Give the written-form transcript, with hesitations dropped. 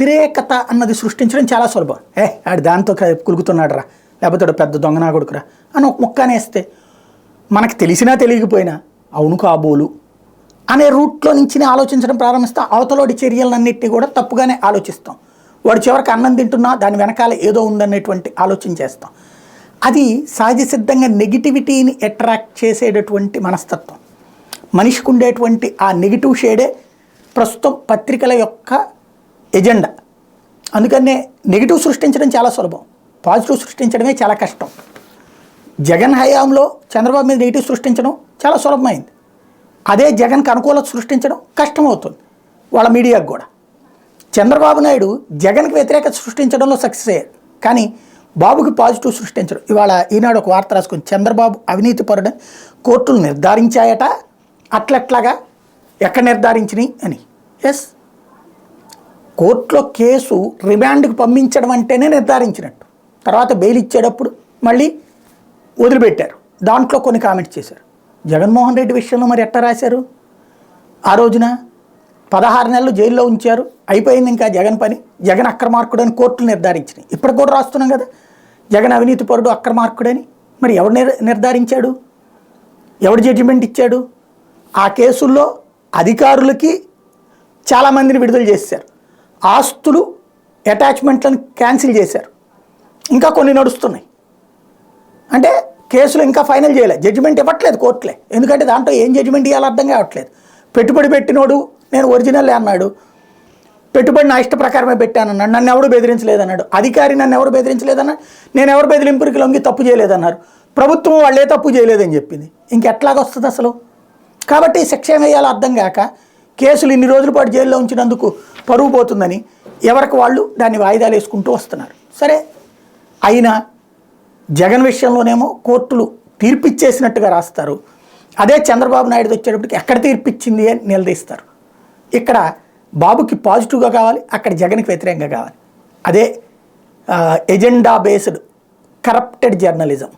వ్యతిరేకత అన్నది సృష్టించడం చాలా సులభం. ఆడు దాంతో కులుగుతున్నాడు రా, లేకపోతే పెద్ద దొంగనా కొడుకురా అని ఒక ముక్కనేస్తే మనకు తెలిసినా తెలియకపోయినా అవును కాబోలు అనే రూట్లో నుంచి ఆలోచించడం ప్రారంభిస్తాం. అవతలోడి చర్యలన్నింటినీ కూడా తప్పుగానే ఆలోచిస్తాం. వాడు చివరికి అన్నం తింటున్నా దాని వెనకాల ఏదో ఉందనేటువంటి ఆలోచన చేస్తాం. అది సహజ సిద్ధంగా నెగిటివిటీని అట్రాక్ట్ చేసేటటువంటి మనస్తత్వం. మనిషికి ఉండేటువంటి ఆ నెగిటివ్ షేడే ప్రస్తుతం పత్రికల యొక్క ఎజెండా. అందుకనే నెగిటివ్ సృష్టించడం చాలా సులభం, పాజిటివ్ సృష్టించడమే చాలా కష్టం. జగన్ హయాంలో చంద్రబాబు మీద నెగిటివ్ సృష్టించడం చాలా సులభమైంది. అదే జగన్కి అనుకూలత సృష్టించడం కష్టమవుతుంది వాళ్ళ మీడియాకు కూడా. చంద్రబాబు నాయుడు జగన్కి వ్యతిరేకత సృష్టించడంలో సక్సెస్ అయ్యారు, కానీ బాబుకి పాజిటివ్ సృష్టించడం. ఇవాళ ఈనాడు ఒక వార్త రాసుకుని చంద్రబాబు అవినీతి పరుడని కోర్టులు నిర్ధారించాయట, అట్లట్లాగా ఎక్కడ నిర్ధారించినాయి అని. ఎస్, కోర్టులో కేసు రిమాండ్కి పంపించడం అంటేనే నిర్ధారించినట్టు. తర్వాత బెయిల్ ఇచ్చేటప్పుడు మళ్ళీ వదిలిపెట్టారు, దాంట్లో కొన్ని కామెంట్స్ చేశారు. జగన్మోహన్ రెడ్డి విషయంలో మరి ఎట్లా రాశారు? ఆ రోజున 16 నెలలు జైల్లో ఉంచారు, అయిపోయింది ఇంకా జగన్ పని, జగన్ అక్రమార్కుడు అని కోర్టులు నిర్ధారించినాయి. ఇప్పుడు కూడా రాస్తున్నాం కదా జగన్ అవినీతి పరుడు అక్రమార్కుడని. మరి ఎవడు నిర్ధారించాడు? ఎవడు జడ్జిమెంట్ ఇచ్చాడు? ఆ కేసుల్లో అధికారులకి చాలామందిని విడుదల చేశారు, ఆస్తులు అటాచ్మెంట్లను క్యాన్సిల్ చేశారు, ఇంకా కొన్ని నడుస్తున్నాయి. అంటే కేసులు ఇంకా ఫైనల్ చేయలేదు, జడ్జిమెంట్ ఇవ్వట్లేదు కోర్టులే. ఎందుకంటే దాంట్లో ఏం జడ్జిమెంట్ ఇవ్వాలో అర్థం కావట్లేదు. పెట్టుబడి పెట్టినోడు నేను ఒరిజినల్ అన్నాడు, పెట్టుబడి నా ఇష్ట ప్రకారమే పెట్టానన్నాడు, నన్ను ఎవరు బెదిరించలేదన్నాడు. అధికారి నన్ను ఎవరు బెదిరించలేదన్నాడు, నేను ఎవరు బెదిరింపురికి లొంగి తప్పు చేయలేదన్నారు. ప్రభుత్వం వాళ్ళే తప్పు చేయలేదని చెప్పింది. ఇంకెట్లాగొస్తుంది అసలు? కాబట్టి శిక్ష ఏం వేయాలో అర్థం కాక కేసులు ఇన్ని రోజుల పాటు జైల్లో ఉంచినందుకు పరువు పోతుందని ఎవరికి వాళ్ళు దాన్ని వాయిదాలు వేసుకుంటూ వస్తున్నారు. సరే, అయినా జగన్ విషయంలోనేమో కోర్టులు తీర్పిచ్చేసినట్టుగా రాస్తారు. అదే చంద్రబాబు నాయుడు వచ్చేటప్పటికి ఎక్కడ తీర్పిచ్చింది అని నిలదీస్తారు. ఇక్కడ బాబుకి పాజిటివ్గా కావాలి, అక్కడ జగన్కి వ్యతిరేకంగా కావాలి. అదే ఎజెండా బేస్డ్ కరప్టెడ్ జర్నలిజం.